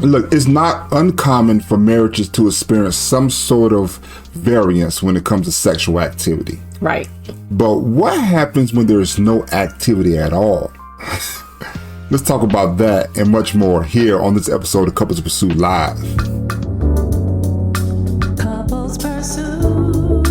Look, it's not uncommon for marriages to experience some sort of variance when it comes to sexual activity. Right. But what happens when there is no activity at all? Let's talk about that and much more here on this episode of Couples Pursuit Live. Couples Pursuit.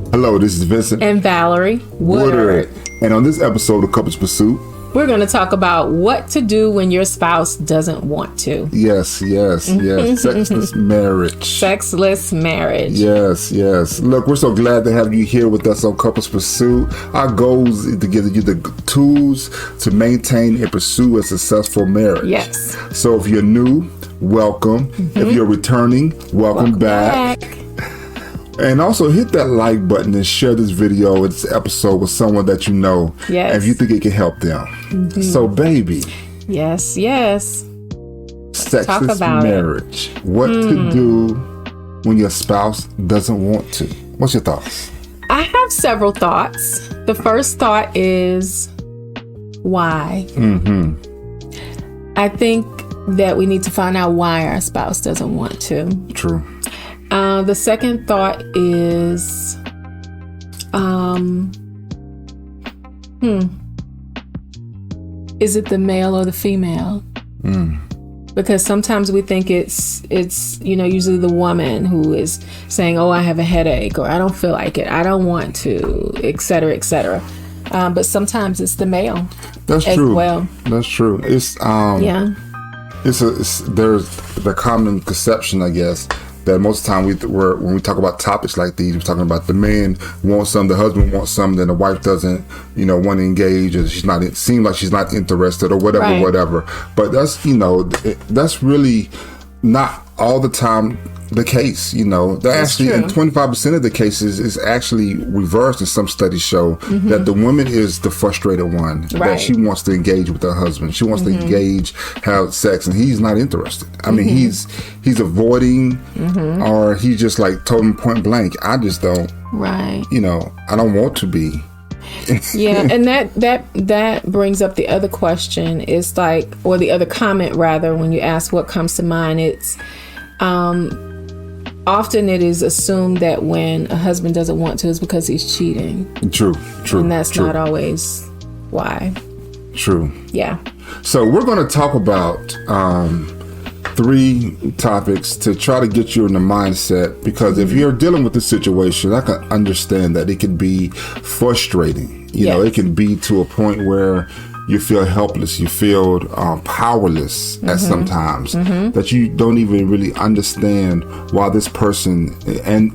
Hello, this is Vincent And Valerie Woodard. And on this episode of Couples Pursuit, we're going to talk about what to do when your spouse doesn't want to. Yes. Sexless marriage. Sexless marriage. Yes. Look, we're so glad to have you here with us on Couples Pursuit. Our goal is to give you the tools to maintain and pursue a successful marriage. Yes. So if you're new, welcome. If you're returning, welcome back. And also hit that like button and share this video or this episode with someone that you know. Yes. If you think it can help them. So baby. Yes. Sexless marriage. What to do when your spouse doesn't want to. What's your thoughts? I have several thoughts. The first thought is why? I think that we need to find out why our spouse doesn't want to. True. The second thought is, is it the male or the female? Because sometimes we think it's usually the woman who is saying, "Oh, I have a headache," or "I don't feel like it, I don't want to," etc., etc. But sometimes it's the male. That's as true. Well, that's true. It's there's the common conception, I guess, that most of the time when we talk about topics like these, we're talking about the man wants some, the husband wants some, then the wife doesn't, want to engage, or it seems like she's not interested, or whatever. But that's, that's really not all the time the case. That actually, in 25% of the cases, is actually reversed. And some studies show that the woman is the frustrated one, that she wants to engage with her husband. She wants to engage, have sex, and he's not interested. I mean, he's avoiding, or he's just like told him point blank, I just don't. Right. I don't want to be. Yeah, and that brings up the other question. Is like, or the other comment rather, when you ask what comes to mind, it's often it is assumed that when a husband doesn't want to, it's because he's cheating. True. And that's not always why. True. Yeah. So we're going to talk about 3 topics to try to get you in the mindset, because if you're dealing with this situation, I can understand that it can be frustrating. It can be to a point where you feel helpless, you feel powerless at sometimes, that you don't even really understand why this person, and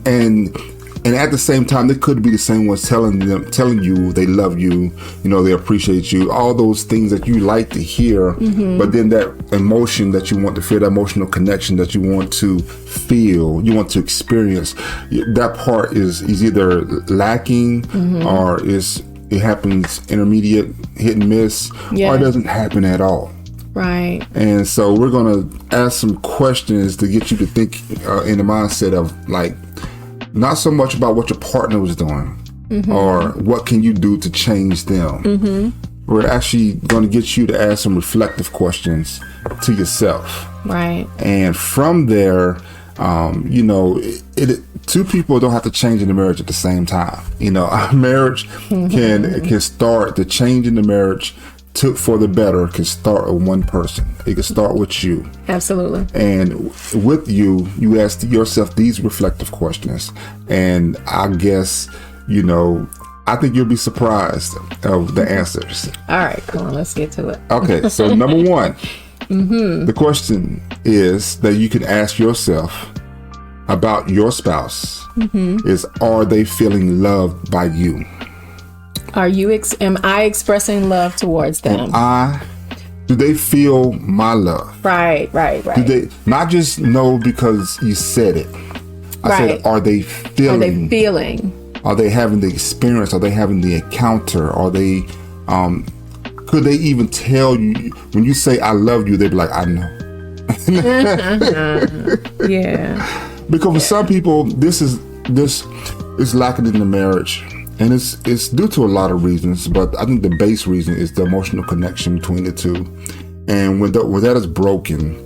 at the same time, they could be the same ones telling you they love you, they appreciate you, all those things that you like to hear, but then that emotion that you want to feel, that emotional connection that you want to feel, you want to experience, that part is either lacking, or it happens intermediate, hit and miss, or it doesn't happen at all. Right. And so we're going to ask some questions to get you to think in the mindset of, like, not so much about what your partner was doing, or what can you do to change them. We're actually going to get you to ask some reflective questions to yourself. Right. And from there, 2 people don't have to change in the marriage at the same time. Our marriage can start, the change in the marriage for the better can start with one person. It can start with you. Absolutely. And with you ask yourself these reflective questions. And I guess, I think you'll be surprised of the answers. All right, come on, let's get to it. Okay, so number 1, the question is that you can ask yourself about your spouse is, are they feeling loved by you? Am I expressing love towards them? Do they feel my love? Right. Do they not just know because you said it? I said, are they feeling? Are they having the experience? Are they having the encounter? Are they, could they even tell you, when you say I love you, they'd be like, I know. Yeah. Because for some people, this is lacking in the marriage. And it's due to a lot of reasons, but I think the base reason is the emotional connection between the two. And when that is broken,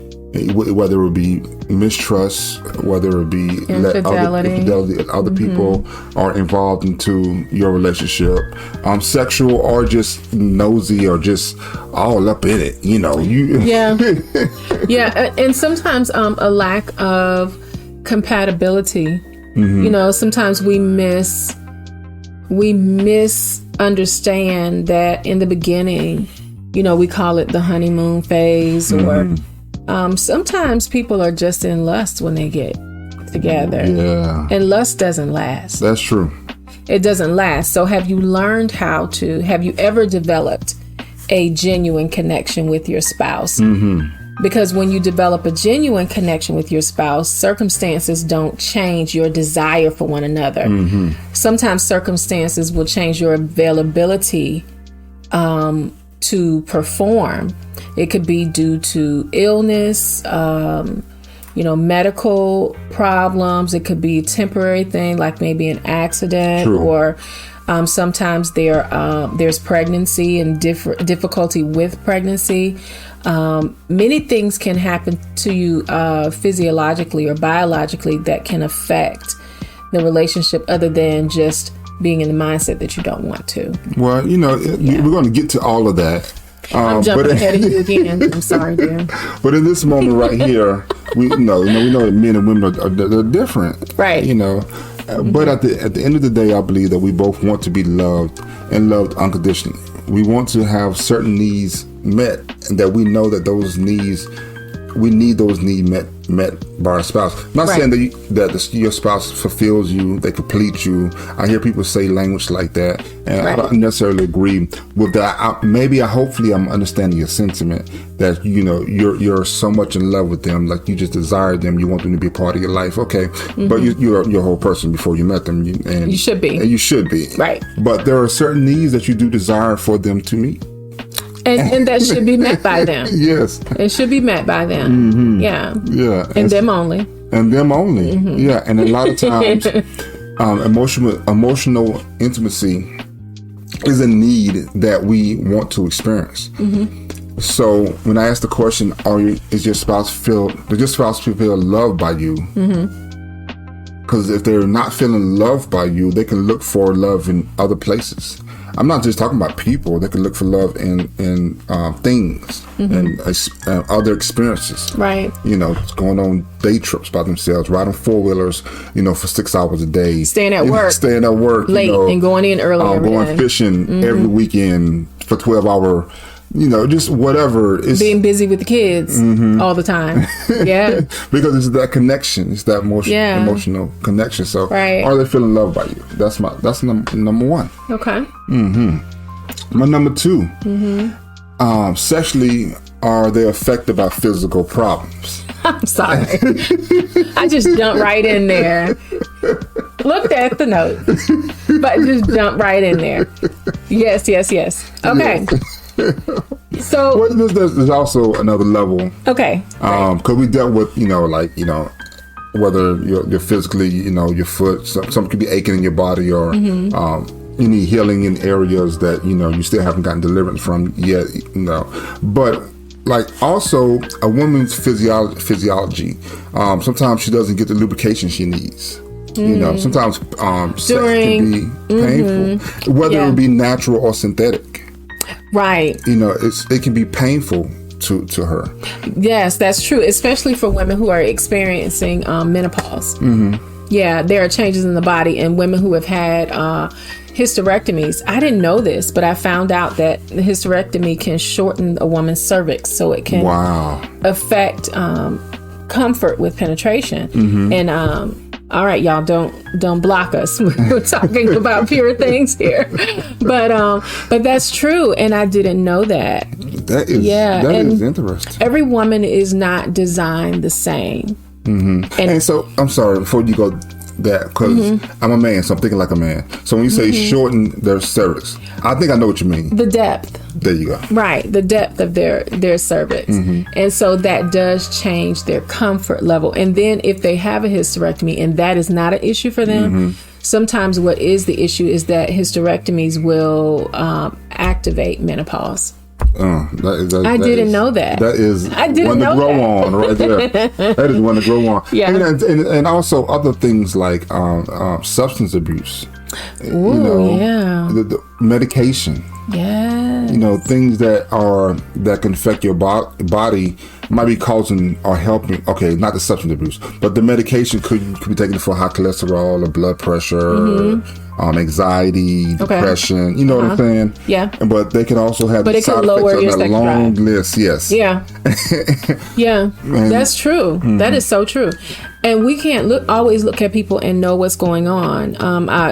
whether it be mistrust, whether it be infidelity, other people are involved into your relationship, sexual or just nosy or just all up in it, yeah, and sometimes a lack of compatibility. Sometimes we misunderstand that in the beginning, we call it the honeymoon phase, or sometimes people are just in lust when they get together. Yeah. And lust doesn't last. That's true. It doesn't last. So have you ever developed a genuine connection with your spouse? Because when you develop a genuine connection with your spouse, circumstances don't change your desire for one another. Sometimes circumstances will change your availability to perform. It could be due to illness, medical problems. It could be a temporary thing, like maybe an accident. True. Or sometimes there's pregnancy and difficulty with pregnancy. Many things can happen to you physiologically or biologically that can affect the relationship, other than just being in the mindset that you don't want to. Well, we're going to get to all of that. I'm jumping ahead of you again. I'm sorry, dear. But in this moment right here, we know that men and women they're different, right? But at the end of the day, I believe that we both want to be loved and loved unconditionally. We want to have certain needs met, and that we know that we need those needs met by our spouse. I'm not saying that your spouse fulfills you, they complete you. I hear people say language like that, and I don't necessarily agree with that. Hopefully I'm understanding your sentiment that you're so much in love with them, like you just desire them, you want them to be a part of your life. Okay, but you're a whole person before you met them, and you should be. And you should be. Right. But there are certain needs that you do desire for them to meet. And that should be met by them. Yes. It should be met by them. Yeah. Yeah. And them only. And them only. Yeah. And a lot of times, emotional intimacy is a need that we want to experience. So when I ask the question, does your spouse feel loved by you? Because if they're not feeling loved by you, they can look for love in other places. I'm not just talking about people. They can look for love in things and other experiences. Right. Going on day trips by themselves, riding 4-wheelers, for 6 hours a day. Staying at work. Late and going in early. Going fishing every weekend for 12-hour. Just whatever. It's being busy with the kids all the time. Yeah. Because it's that connection. It's that emotional connection. So are they feeling loved by you? That's number one. Okay. My number two, sexually, are they affected by physical problems? I'm sorry. I just jumped right in there. Looked at the note, but just jumped right in there. Yes. Okay. So there's also another level. Okay. Because we dealt with whether you're physically your foot, something could be aching in your body, or you need healing in areas that you still haven't gotten deliverance from yet. But also a woman's physiology. Sometimes she doesn't get the lubrication she needs. Sometimes sex can be painful, whether it be natural or synthetic. Right. It can be painful to her. Yes, that's true, especially for women who are experiencing menopause. Yeah, there are changes in the body, and women who have had hysterectomies. I didn't know this, but I found out that the hysterectomy can shorten a woman's cervix, so it can affect comfort with penetration. And all right, y'all, don't block us. We're talking about pure things here, but that's true, and I didn't know that. That is interesting. Every woman is not designed the same. And so, I'm sorry, before you go that because I'm a man, so I'm thinking like a man. So when you say shorten their cervix, I think I know what you mean. The depth. There you go. Right, the depth of their cervix. And so that does change their comfort level. And then if they have a hysterectomy and that is not an issue for them, sometimes what is the issue is that hysterectomies will activate menopause. I didn't know that. That is one to grow on right there. That is one to grow on. Yeah. And also other things like substance abuse. Ooh, yeah. The medication. Yeah. Things that can affect your body might be causing or helping. Okay, not the substance abuse, but the medication could be taken for high cholesterol or blood pressure, anxiety, depression. You know what I'm saying? Yeah. But they can also have it side could lower effects your on that sex long drive. list. Yes. Yeah. Yeah. That's true. That is so true. And we can't always look at people and know what's going on.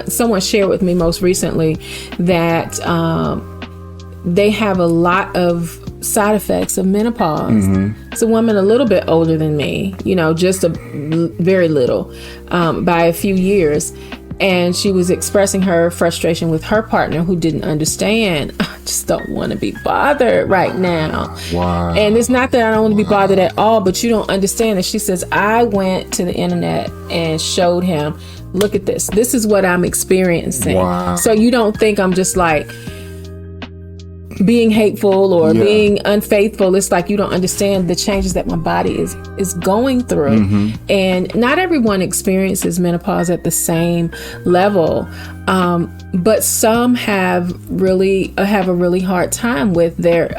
Someone shared with me most recently that they have a lot of side effects of menopause. It's a woman a little bit older than me, just very little, by a few years. And she was expressing her frustration with her partner who didn't understand. I just don't want to be bothered right now. Wow. And it's not that I don't want to be bothered at all, but you don't understand. And she says, I went to the internet and showed him, look at this. This is what I'm experiencing. Wow. So you don't think I'm just like being hateful or being unfaithful. It's like you don't understand the changes that my body is going through. And not everyone experiences menopause at the same level, but some have a really hard time with their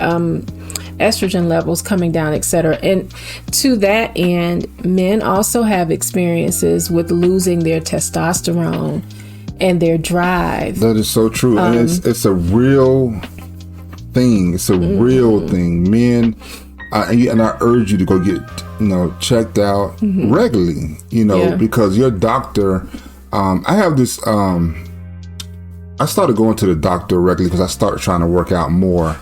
estrogen levels coming down, etc. And to that end, men also have experiences with losing their testosterone and their drive. That is so true. And it's a real thing. It's a real thing. Men, and I urge you to go get checked out regularly. Because your doctor. I have this. I started going to the doctor regularly because I started trying to work out more,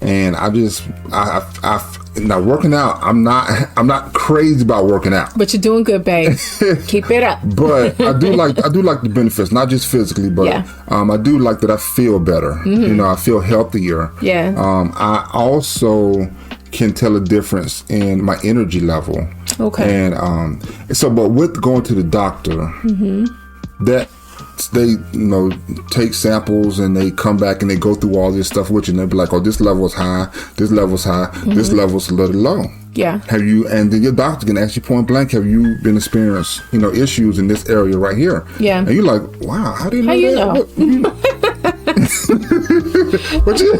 and now working out. I'm not crazy about working out, but you're doing good, babe. Keep it up. But I do like the benefits, not just physically, but I do like that I feel better. I feel healthier. Yeah. I also can tell a difference in my energy level. Okay. And but with going to the doctor, that they take samples and they come back and they go through all this stuff with you and they'll be like, oh, this level is high, this level's high, this level's a little low. Yeah. And then your doctor can ask you point blank, have you been experiencing issues in this area right here? Yeah. And you're like, wow, how do you know that? What you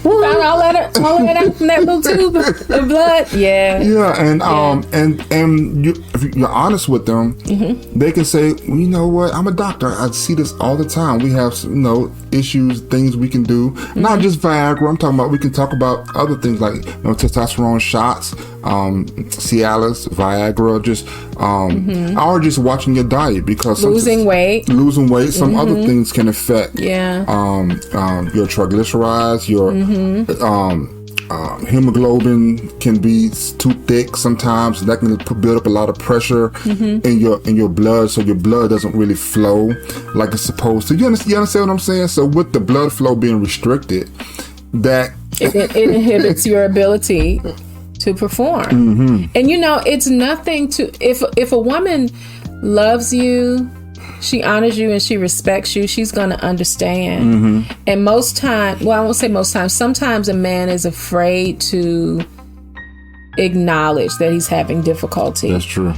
found all that out from that little tube of blood. Yeah. Yeah, and if you're honest with them, they can say, well, you know what, I'm a doctor. I see this all the time. We have issues, things we can do. Not just Viagra. I'm talking about, we can talk about other things like testosterone shots, Cialis, Viagra, just or just watching your diet, because losing weight. Some other things can affect your triglycerides, your hemoglobin can be too thick sometimes. That can build up a lot of pressure in your blood, so your blood doesn't really flow like it's supposed to. You understand what I'm saying? So with the blood flow being restricted, that it inhibits your ability to perform. And it's nothing to, if a woman loves you, she honors you and she respects you, she's going to understand. And most time, well, I won't say most times, sometimes a man is afraid to acknowledge that he's having difficulty. That's true.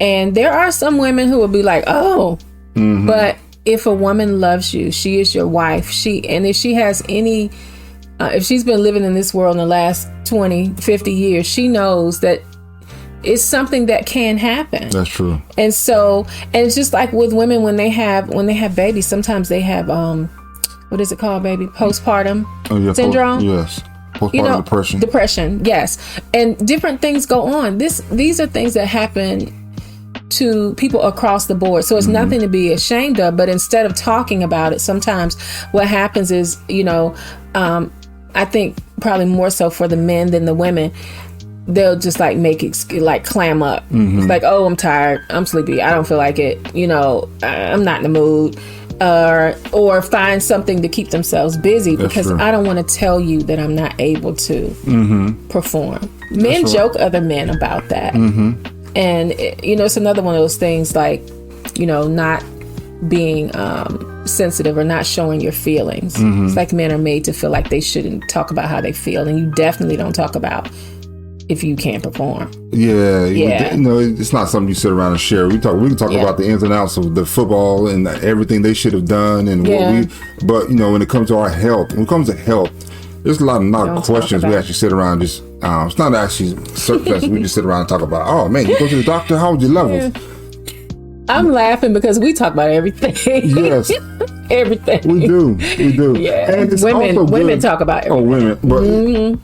And there are some women who will be like, oh, but if a woman loves you, she is your wife. And if she has any, if she's been living in this world in the last 20, 50 years, she knows that it's something that can happen. That's true. And so, and it's just like with women when they have babies, sometimes they have what is it called, baby? Postpartum syndrome. Yes. Postpartum Depression, yes. And different things go on. These are things that happen to people across the board. So it's nothing to be ashamed of, but instead of talking about it, sometimes what happens is, I think probably more so for the men than the women, they'll just like make it like clam up. It's like, oh, I'm tired, I'm sleepy, I don't feel like it, I'm not in the mood, or find something to keep themselves busy because I don't want to tell you that I'm not able to perform. Men joke other men about that, and it's another one of those things like, not being sensitive or not showing your feelings. It's like men are made to feel like they shouldn't talk about how they feel, and you definitely don't talk about if you can't perform. Yeah. It's not something you sit around and share. We can talk about the ins and outs of the football and everything they should have done and but when it comes to our health, there's a lot of questions we actually sit around just it's not actually surface. We just sit around and talk about, oh man, you go to the doctor, how was your levels? I'm laughing because we talk about everything. Yes. Everything. We do. Yeah. And it's women talk about everything. Oh, women.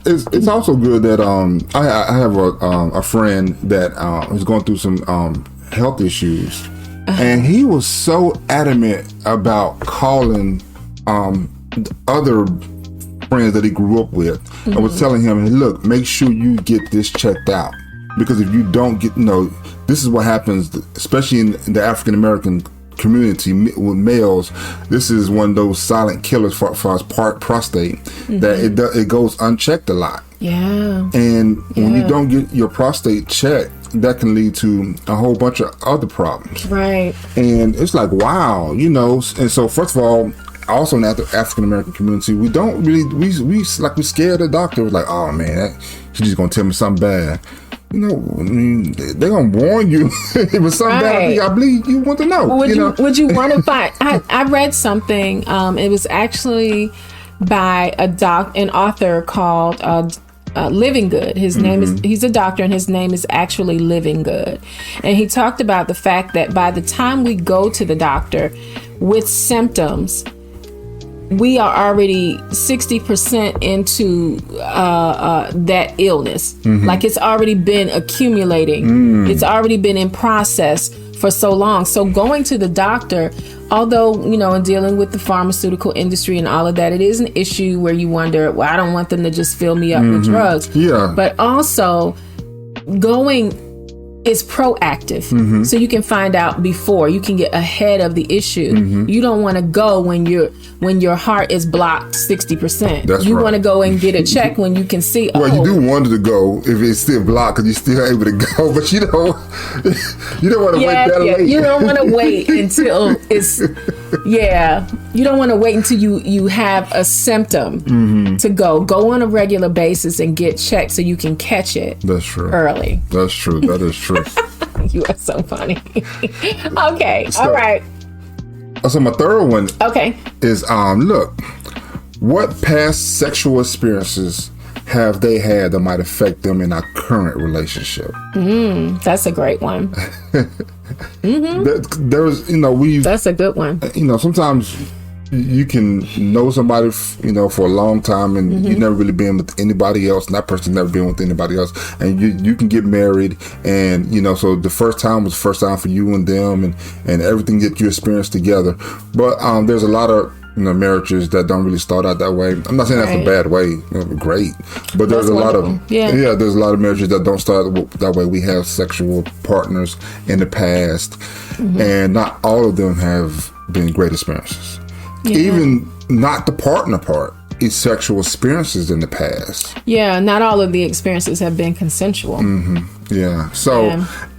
But it's also good that I have a friend that is going through some health issues, and he was so adamant about calling other friends that he grew up with. I was telling him, hey, look, make sure you get this checked out, because if you don't get, this is what happens, especially in the African American community with males. This is one of those silent killers for us prostate, that it goes unchecked a lot. Yeah. And when you don't get your prostate checked, that can lead to a whole bunch of other problems. Right. And it's like, wow, and so first of all, also in the African American community, we don't really we scared of the doctor. We're like, oh man, she's just gonna tell me something bad. They're gonna warn you if it's something bad. I believe you want to know. Would you want to find? I read something. It was actually by an author called Living Good. His name is. He's a doctor, and his name is actually Living Good. And he talked about the fact that by the time we go to the doctor with symptoms, we are already 60% into that illness. Like it's already been accumulating. It's already been in process for so long. So going to the doctor, although, in dealing with the pharmaceutical industry and all of that, it is an issue where you wonder, well, I don't want them to just fill me up with drugs. Yeah. But also going is proactive. So you can find out before, you can get ahead of the issue. You don't want to go when your heart is blocked 60%. You want to go and get a check when you can see. Well, you do want to go if it's still blocked because you're still able to go, but you don't want to wait that late. You don't want to wait until it's you don't want to wait until you have a symptom to go on a regular basis and get checked so you can catch it. That's true. Early. That's true. That is true. You are so funny. Okay. All right. So my third one is look, what past sexual experiences have they had that might affect them in our current relationship? That's a great one. That's a good one. Sometimes you can know somebody, for a long time, and you've never really been with anybody else, and that person's never been with anybody else, and you can get married, and so the first time was the first time for you and them, and everything that you experienced together. But there's a lot of marriages that don't really start out that way. I'm not saying that's a bad way. Great, but there's a lot of there's a lot of marriages that don't start that way. We have sexual partners in the past, and not all of them have been great experiences. Even not the partner part, it's sexual experiences in the past. Yeah, not all of the experiences have been consensual. Yeah. So,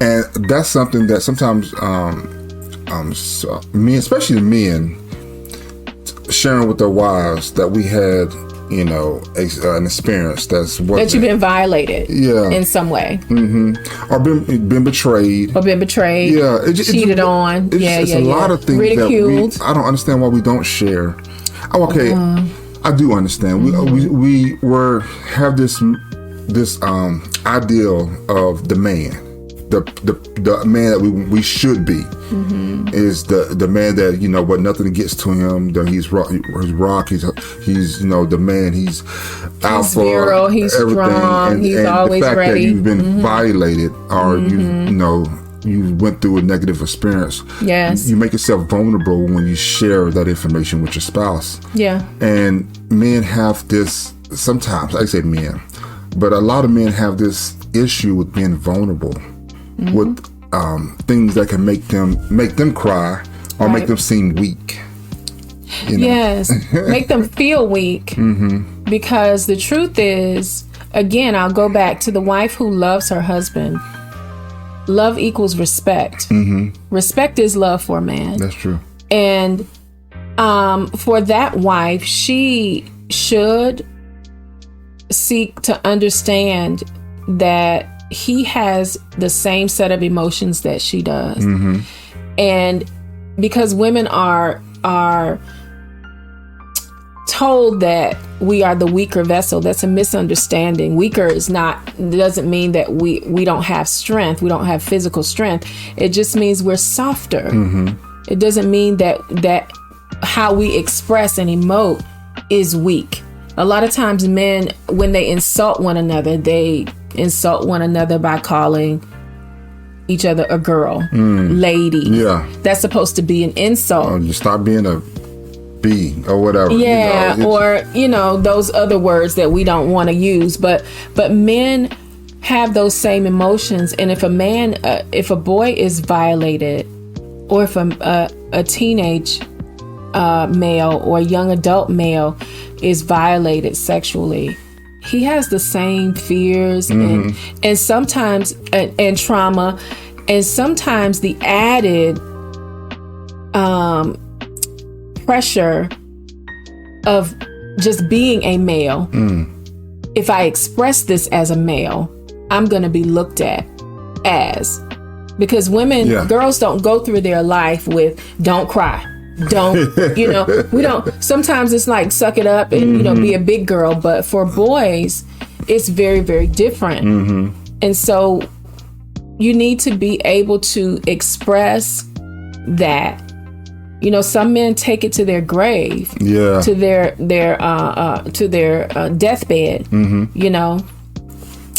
and that's something that sometimes men, especially men, sharing with their wives that we had, an experience that you've been violated, in some way, or been betrayed, yeah, cheated on, it's a lot of things ridiculed. That I don't understand why we don't share. I do understand. We have this ideal of the man. The man that we should be is the man that what nothing gets to him. That he's rock. He's the man. He's alpha. He's virile. He's strong. He's always the fact ready. That you've been violated or you went through a negative experience. Yes. You make yourself vulnerable when you share that information with your spouse. Yeah. And men have this sometimes. I say men. But a lot of men have this issue with being vulnerable, with things that can make them cry or make them seem weak. Yes, make them feel weak. Because the truth is, again, I'll go back to the wife who loves her husband. Love equals respect. Respect is love for a man. That's true. And for that wife, she should seek to understand that he has the same set of emotions that she does. And because women are told that we are the weaker vessel, that's a misunderstanding. Weaker doesn't mean that we don't have strength, we don't have physical strength. It just means we're softer. It doesn't mean that how we express and emote is weak. A lot of times men, when they insult one another, they insult one another by calling each other a girl, lady. Yeah. That's supposed to be an insult. You stop being a B or whatever. Yeah, or those other words that we don't want to use. But men have those same emotions, and if a boy is violated, or if a teenage male or young adult male is violated sexually, he has the same fears and sometimes and trauma, and sometimes the added pressure of just being a male. If I express this as a male, I'm going to be looked at as, because girls don't go through their life with don't cry, don't we don't. Sometimes it's like suck it up and be a big girl, but for boys it's very, very different. And so you need to be able to express that. Some men take it to their grave, to their deathbed.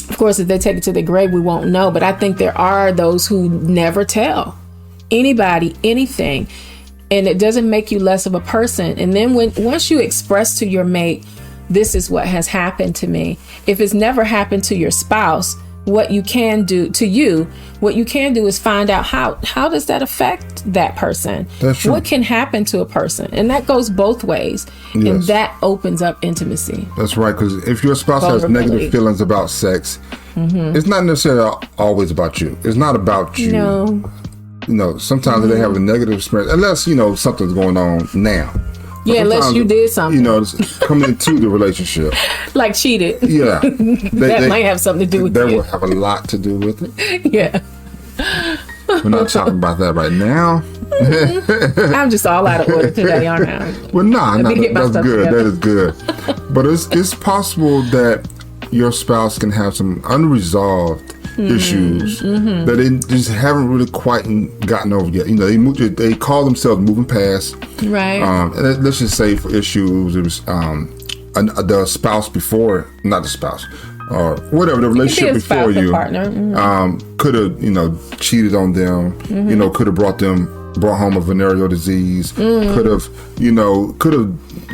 Of course, if they take it to their grave, we won't know. But I think there are those who never tell anybody anything, and it doesn't make you less of a person. And then once you express to your mate, this is what has happened to me. If it's never happened to your spouse, what you can do is find out how does that affect that person. That's true. What can happen to a person, and that goes both ways. Yes. And that opens up intimacy. That's right, because if your spouse has negative feelings about sex, it's not necessarily always about you. It's not about you. No. Sometimes they have a negative experience, unless something's going on now. Yeah, unless you did something. Coming into the relationship. Like cheated. Yeah. That might have something to do with it. That will have a lot to do with it. Yeah. We're not talking about that right now. I'm just all out of order today, aren't I? Well, that's good. That is good. But it's possible that your spouse can have some unresolved issues that they just haven't really quite gotten over yet. They call themselves moving past. Right. And let's just say for issues, it was the spouse before, not the spouse, or whatever, the relationship before you, could have cheated on them. Could have brought home a venereal disease. Could have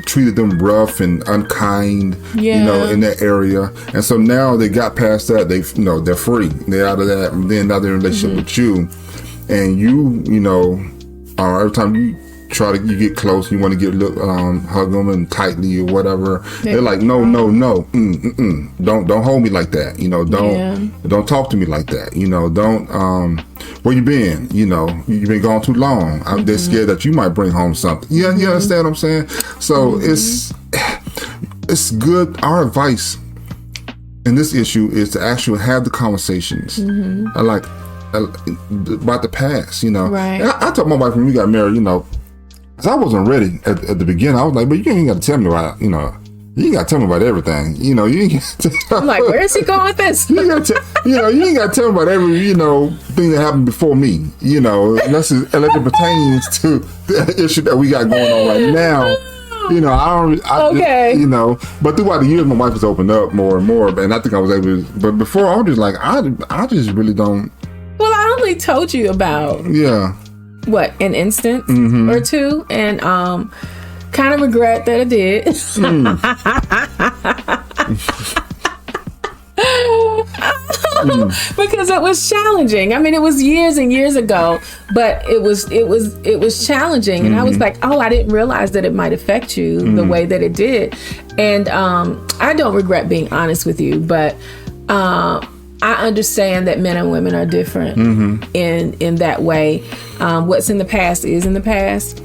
treated them rough and unkind, in that area. And so now they got past that. They're free. They're out of that. And then now they're in a relationship with you, and every time you get close, you want to hug them and tightly or whatever. They're like, no, don't hold me like that. Don't talk to me like that. Don't. Where you been? You've been gone too long. They're scared that you might bring home something. You understand what I'm saying? So it's good. Our advice in this issue is to actually have the conversations. About the past. Right. And I told my wife when we got married, because I wasn't ready at the beginning. I was like, but you ain't got to tell me about, you ain't got to tell me about everything. You ain't got to I'm like, where is he going with this? you ain't got to tell me about every, thing that happened before me, unless it pertains to the issue that we got going on right now. But throughout the years, my wife has opened up more and more, and I think I was able to, but before I was just like, I just really don't. Well, I only told you about. Yeah. What, an instance or two, and kind of regret that I did. because it was challenging. I mean, it was years and years ago, but it was challenging. And I was like, oh, I didn't realize that it might affect you the way that it did. And I don't regret being honest with you, but I understand that men and women are different in that way. What's in the past is in the past.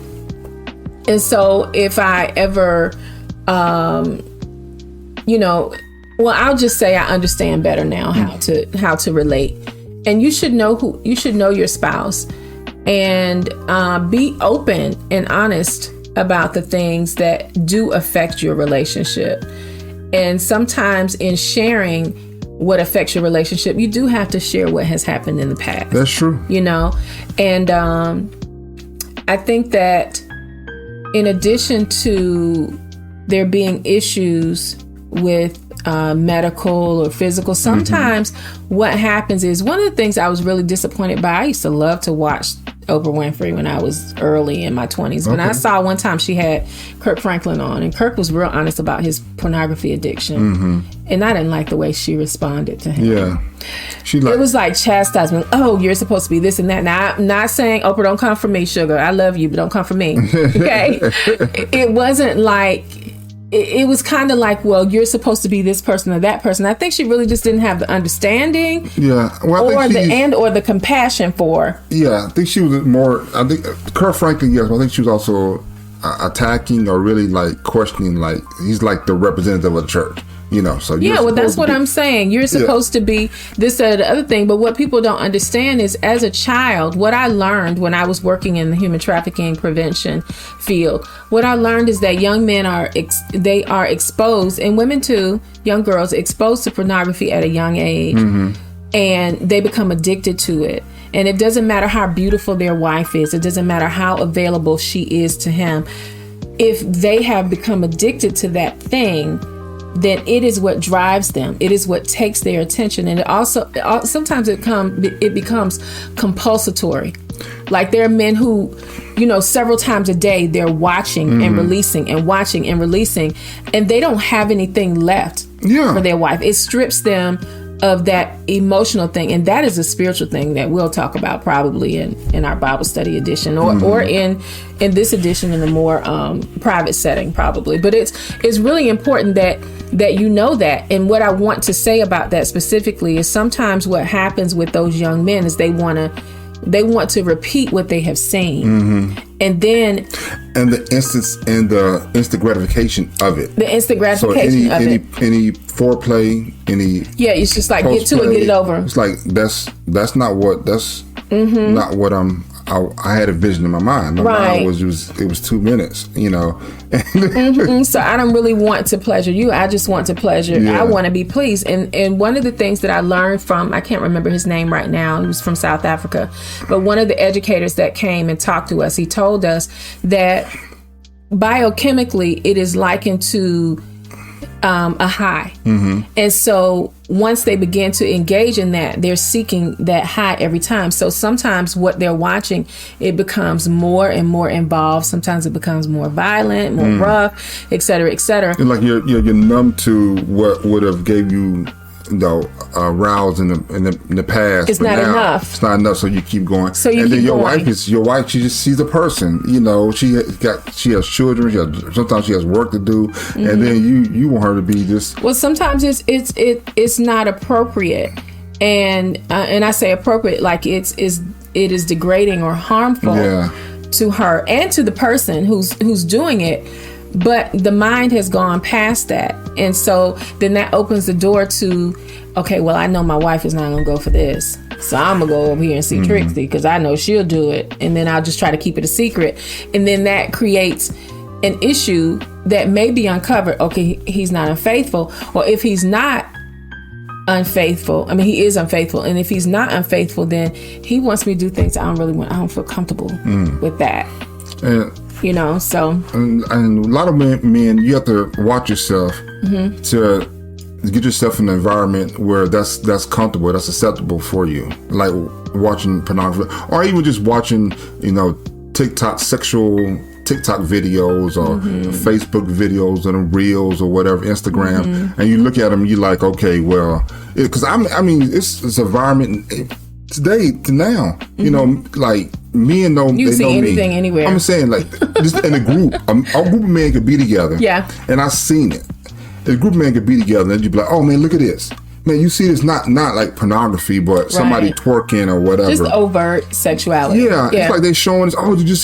And so if I ever, I'll just say I understand better now how to relate. And you should know your spouse and be open and honest about the things that do affect your relationship. And sometimes in sharing what affects your relationship, you do have to share what has happened in the past. That's true. And I think that in addition to there being issues with medical or physical, sometimes what happens is, one of the things I was really disappointed by, I used to love to watch Oprah Winfrey when I was early in my 20s. When I saw one time she had Kirk Franklin on, and Kirk was real honest about his pornography addiction. And I didn't like the way she responded to him. Yeah. It was like chastisement. Oh, you're supposed to be this and that. Now, I'm not saying, Oprah, don't come for me, sugar. I love you, but don't come for me. Okay? It wasn't like... It was kind of like, well, you're supposed to be this person or that person. I think she really just didn't have the understanding, or the compassion for. Yeah, I think she was more. I think Kurt Franklin, yes, but I think she was also attacking or really like questioning, like he's like the representative of the church. So that's what I'm saying. You're supposed to be this or the other thing. But what people don't understand is, as a child, what I learned when I was working in the human trafficking prevention field, what I learned is that young men are exposed, and women too, young girls, exposed to pornography at a young age, and they become addicted to it. And it doesn't matter how beautiful their wife is. It doesn't matter how available she is to him. If they have become addicted to that thing, then it is what drives them. It is what takes their attention. And it also, sometimes it becomes compulsory. Like there are men who, several times a day, they're watching and releasing and watching and releasing, and they don't have anything left for their wife. It strips them of that emotional thing. And that is a spiritual thing that we'll talk about probably in our Bible study edition or in this edition in a more private setting probably. But it's really important that you know that. And what I want to say about that specifically is sometimes what happens with those young men is they want to repeat what they have seen. And then the instant gratification of it. The instant gratification of it. Any foreplay, it's just like get to it, get it over. It's like that's not what not what I had a vision in my mind. My mind it was 2 minutes, So I don't really want to pleasure you. I just want to pleasure. I want to be pleased. And one of the things that I learned from, I can't remember his name right now. He was from South Africa. But one of the educators that came and talked to us, he told us that biochemically it is likened to a high. And so once they begin to engage in that, they're seeking that high every time. So sometimes what they're watching, it becomes more and more involved. Sometimes it becomes more violent, more rough, et cetera, et cetera. And like you're numb to what would have gave you roused in the past. It's not enough. It's not enough, so you keep going. So you keep your going. wife. She just sees a person. She has children. Sometimes she has work to do, and then you want her to be this. Well, sometimes it's not appropriate, and I say appropriate like it is degrading or harmful to her and to the person who's doing it. But the mind has gone past that. And so then that opens the door to, okay, well, I know my wife is not going to go for this. So I'm going to go over here and see Trixie because I know she'll do it. And then I'll just try to keep it a secret. And then that creates an issue that may be uncovered. Okay, he's not unfaithful. Or if he's not unfaithful, he is unfaithful. And if he's not unfaithful, then he wants me to do things I don't feel comfortable with that. So and a lot of men, you have to watch yourself to get yourself in an environment where that's comfortable, that's acceptable for you, like watching pornography or even just watching sexual TikTok videos or Facebook videos and reels or whatever, Instagram, and you look at them, you're like, okay, well, because it's environment today to now, you know, like men know you they see know anything me. anywhere. I'm saying like just in a group, a group of men could be together. Yeah, and I've seen it. A group of men could be together, and you'd be like, oh man, look at this. Man, you see this not like pornography, but somebody twerking or whatever. Just overt sexuality. Yeah, it's like they showing us. Oh, did you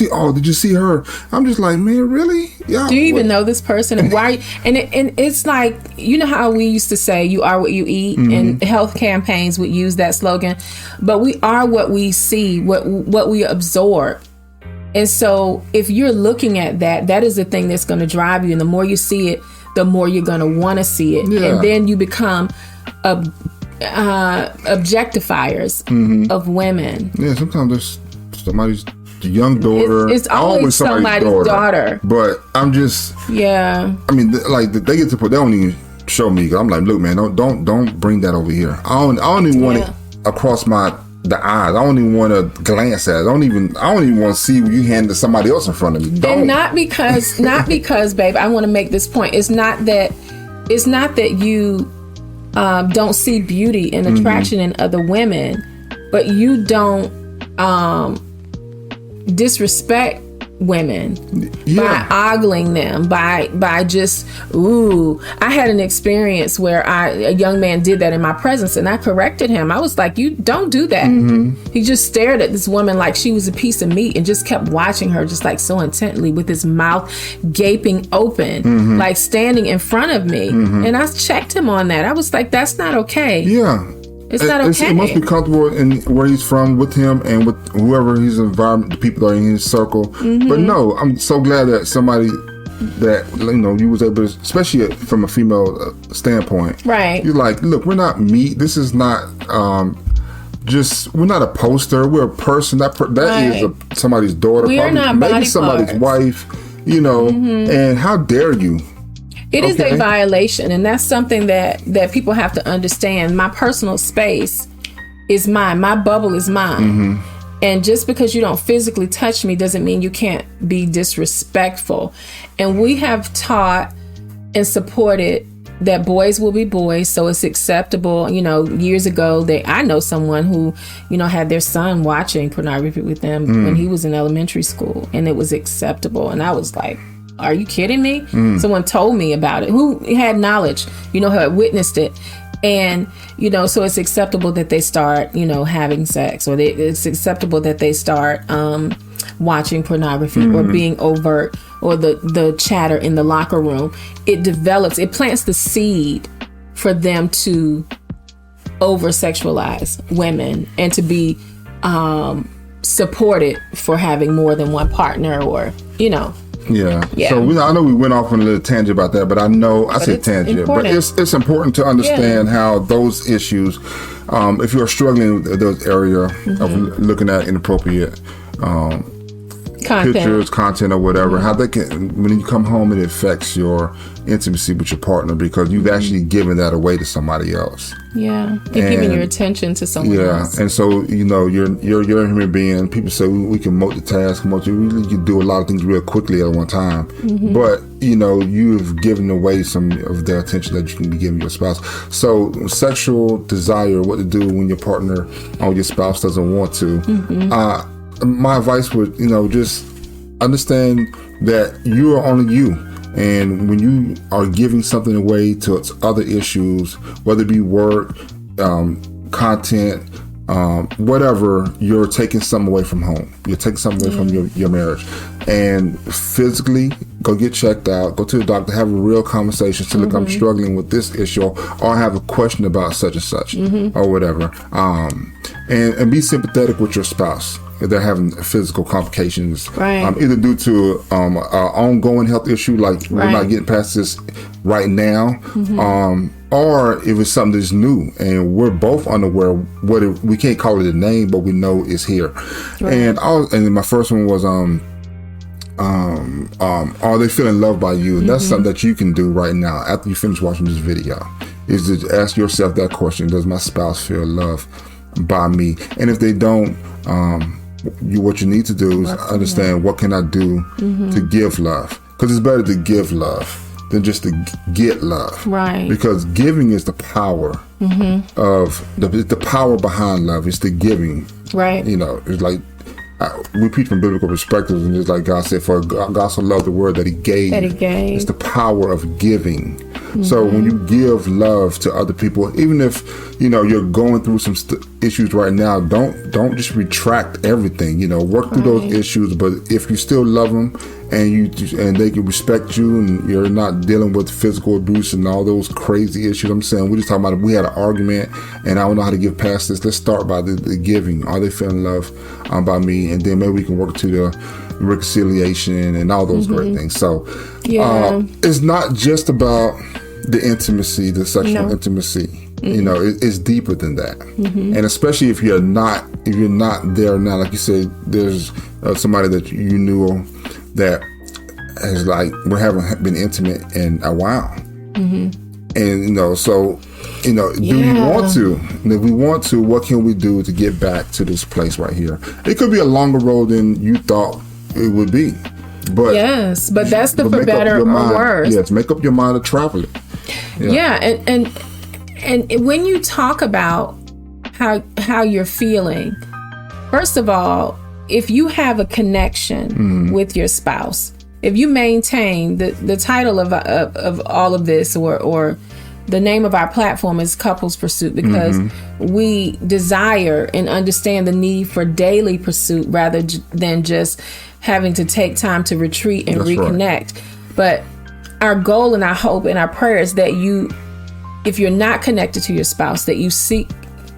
see her? I'm just like, man, really? Yeah. Do you even know this person? And why? And it's like, you know how we used to say, "You are what you eat," and health campaigns would use that slogan. But we are what we see, what we absorb. And so, if you're looking at that is the thing that's going to drive you. And the more you see it, the more you're going to want to see it, and then you become objectifiers of women. Yeah, sometimes there's somebody's young daughter. It's always somebody's daughter. But I'm just, yeah. I mean, like they get to put. They don't even show me. Cause I'm like, look, man, don't bring that over here. I don't even want it across the eyes. I don't even want to glance at it. I don't even want to see you hand to somebody else in front of me. Don't. And not because, babe, I want to make this point. It's not that you don't see beauty and attraction in other women, but you don't disrespect women by ogling them, by just, ooh. I had an experience where a young man did that in my presence, and I corrected him. I was like, you don't do that. He just stared at this woman like she was a piece of meat and just kept watching her just like so intently with his mouth gaping open, like standing in front of me. And I checked him on that. I was like, that's not okay. Yeah. It's not okay. It must be comfortable in where he's from with him and with whoever his environment, the people that are in his circle. But no, I'm so glad that somebody that, you know, you was able to, especially from a female standpoint. Right. You're like, look, we're not meat. This is not we're not a poster. We're a person. That is somebody's daughter. We are not maybe body somebody's parts. wife, you know, and how dare you? It is a violation, and that's something that people have to understand. My personal space is mine. My bubble is mine. And just because you don't physically touch me doesn't mean you can't be disrespectful. And we have taught and supported that boys will be boys, so it's acceptable. You know, years ago, I know someone who, you know, had their son watching pornography with them when he was in elementary school, and it was acceptable. And I was like, are you kidding me? Someone told me about it who had knowledge, you know, who had witnessed it. And, you know, so it's acceptable that they start, you know, having sex, or it's acceptable that they start watching pornography or being overt, or the chatter in the locker room. It plants the seed for them to over-sexualize women and to be supported for having more than one partner, or, you know. Yeah. So I know we went off on a little tangent about that, but I said tangent, important. but it's important to understand how those issues, if you're struggling with those area of looking at inappropriate pictures, content, or whatever, how they can, when you come home, it affects your intimacy with your partner because you've actually given that away to somebody else. Yeah, you're giving your attention to someone else. And so, you know, you're a human being. People say we can multitask, we can do a lot of things real quickly at one time. But, you know, you've given away some of the attention that you can be giving your spouse. So sexual desire, what to do when your partner or your spouse doesn't want to. My advice would, you know, just understand that you are only you. And when you are giving something away to other issues, whether it be work, content, whatever, you're taking something away from home. You're taking something away from your marriage. And physically, go get checked out. Go to the doctor. Have a real conversation. Say, look, I'm struggling with this issue, or I have a question about such and such, or whatever. And be sympathetic with your spouse if they're having physical complications, either due to an ongoing health issue, like we're not getting past this right now, or if it's something that's new and we're both unaware. We can't call it a name, but we know it's here. And my first one was are they feeling loved by you? And that's something that you can do right now after you finish watching this video, is to ask yourself that question: does my spouse feel loved by me? And if they don't, what you need to do is understand what can I do to give love, because it's better to give love than just to get love. Right. Because giving is the power of the power behind love. It's the giving. Right. It's like we preach from biblical perspectives, and just like God said, for God so loved the world that He gave. It's the power of giving. So when you give love to other people, even if you're going through some issues right now, don't just retract everything. Work through those issues. But if you still love them and they can respect you, and you're not dealing with physical abuse and all those crazy issues, I'm saying we're just talking about if we had an argument and I don't know how to get past this. Let's start by the giving. Are they feeling loved by me? And then maybe we can work to the reconciliation and all those great things. So it's not just about the intimacy, the sexual intimacy. It's deeper than that. And especially if you're not there now, like you said, there's somebody that you knew that has we haven't been intimate in a while. And so do you want to? And if we want to, what can we do to get back to this place right here? It could be a longer road than you thought it would be. But yes, but that's for better or worse. Yes, make up your mind to travel it. And when you talk about how you're feeling, first of all, if you have a connection with your spouse, if you maintain the title of all of this, or the name of our platform is Couples Pursuit, because we desire and understand the need for daily pursuit rather than just having to take time to retreat and reconnect. Right. But our goal and our hope and our prayer is that if you're not connected to your spouse, that you seek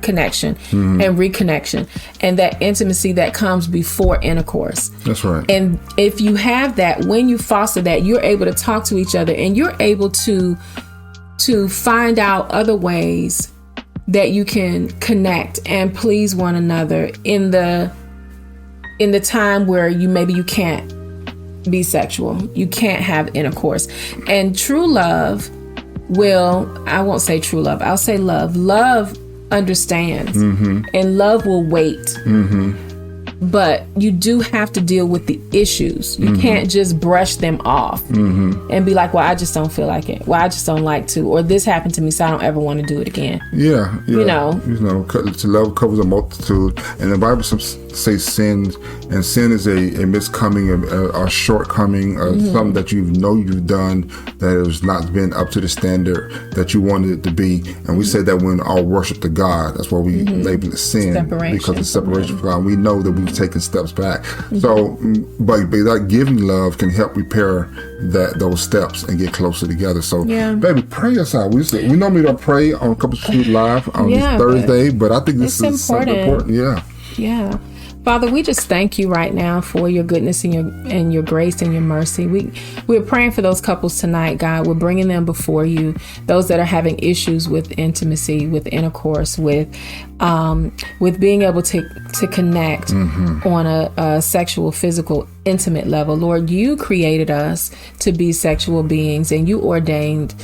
connection and reconnection and that intimacy that comes before intercourse. That's right. And if you have that, when you foster that, you're able to talk to each other, and you're able to find out other ways that you can connect and please one another in the time where you can't be sexual, you can't have intercourse. And true love I won't say true love, I'll say love understands, and love will wait. But you do have to deal with the issues. You can't just brush them off and be like, well, I just don't feel like it. Well, I just don't like to. Or this happened to me, so I don't ever want to do it again. Yeah. Love covers a multitude. And the Bible says sin, and sin is a miscoming, a shortcoming, something that you've done that has not been up to the standard that you wanted it to be. And we say that when our worship to God, that's why we label it sin, because it's separation from God. We know that we've taken steps back. So, but that giving love can help repair those steps and get closer together. So, baby, pray us out. We normally don't pray on Couples Pursuit Live on this Thursday, but I think this is something important. Yeah. Father, we just thank you right now for your goodness and your grace and your mercy. We're praying for those couples tonight, God. We're bringing them before you, those that are having issues with intimacy, with intercourse, with being able to connect on a sexual, physical, intimate level. Lord, you created us to be sexual beings, and you ordained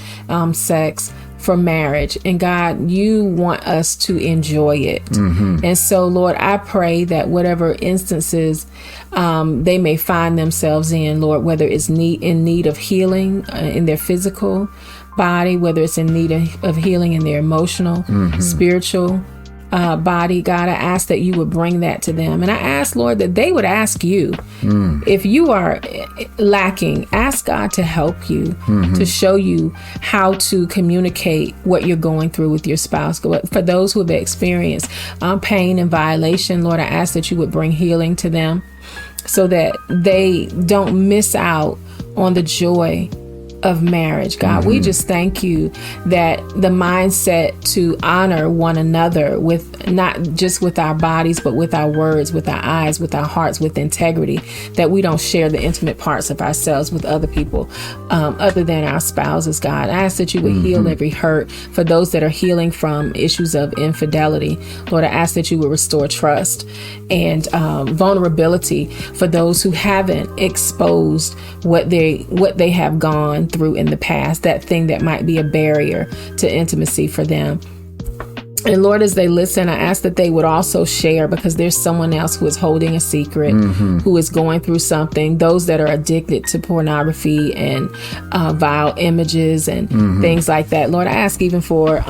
sex for marriage. And God, you want us to enjoy it. And so, Lord, I pray that whatever instances they may find themselves in, Lord, whether it's in need of healing in their physical body, whether it's in need of healing in their emotional, spiritual body, God, I ask that you would bring that to them. And I ask, Lord, that they would ask you, if you are lacking, ask God to help you, to show you how to communicate what you're going through with your spouse. For those who have experienced pain and violation, Lord, I ask that you would bring healing to them so that they don't miss out on the joy of marriage. God, we just thank you that the mindset to honor one another with not just with our bodies, but with our words, with our eyes, with our hearts, with integrity, that we don't share the intimate parts of ourselves with other people other than our spouses. God, I ask that you would heal every hurt for those that are healing from issues of infidelity. Lord, I ask that you would restore trust and vulnerability for those who haven't exposed what they have gone through in the past, that thing that might be a barrier to intimacy for them. And Lord, as they listen, I ask that they would also share, because there's someone else who is holding a secret, who is going through something. Those that are addicted to pornography and vile images and things like that. Lord, I ask even for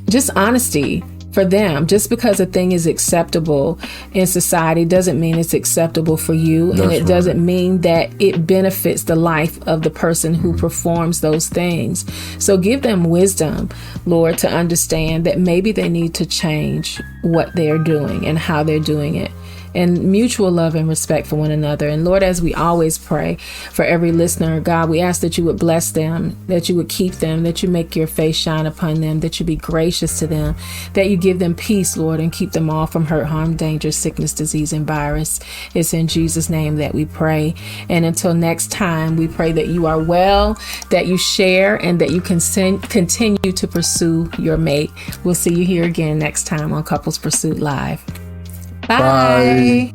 just honesty for them. Just because a thing is acceptable in society doesn't mean it's acceptable for you. And it doesn't mean that it benefits the life of the person who performs those things. So give them wisdom, Lord, to understand that maybe they need to change what they're doing and how they're doing it. And mutual love and respect for one another. And Lord, as we always pray for every listener, God, we ask that you would bless them, that you would keep them, that you make your face shine upon them, that you be gracious to them, that you give them peace, Lord, and keep them all from hurt, harm, danger, sickness, disease, and virus. It's in Jesus' name that we pray. And until next time, we pray that you are well, that you share, and that you can continue to pursue your mate. We'll see you here again next time on Couples Pursuit Live. Bye.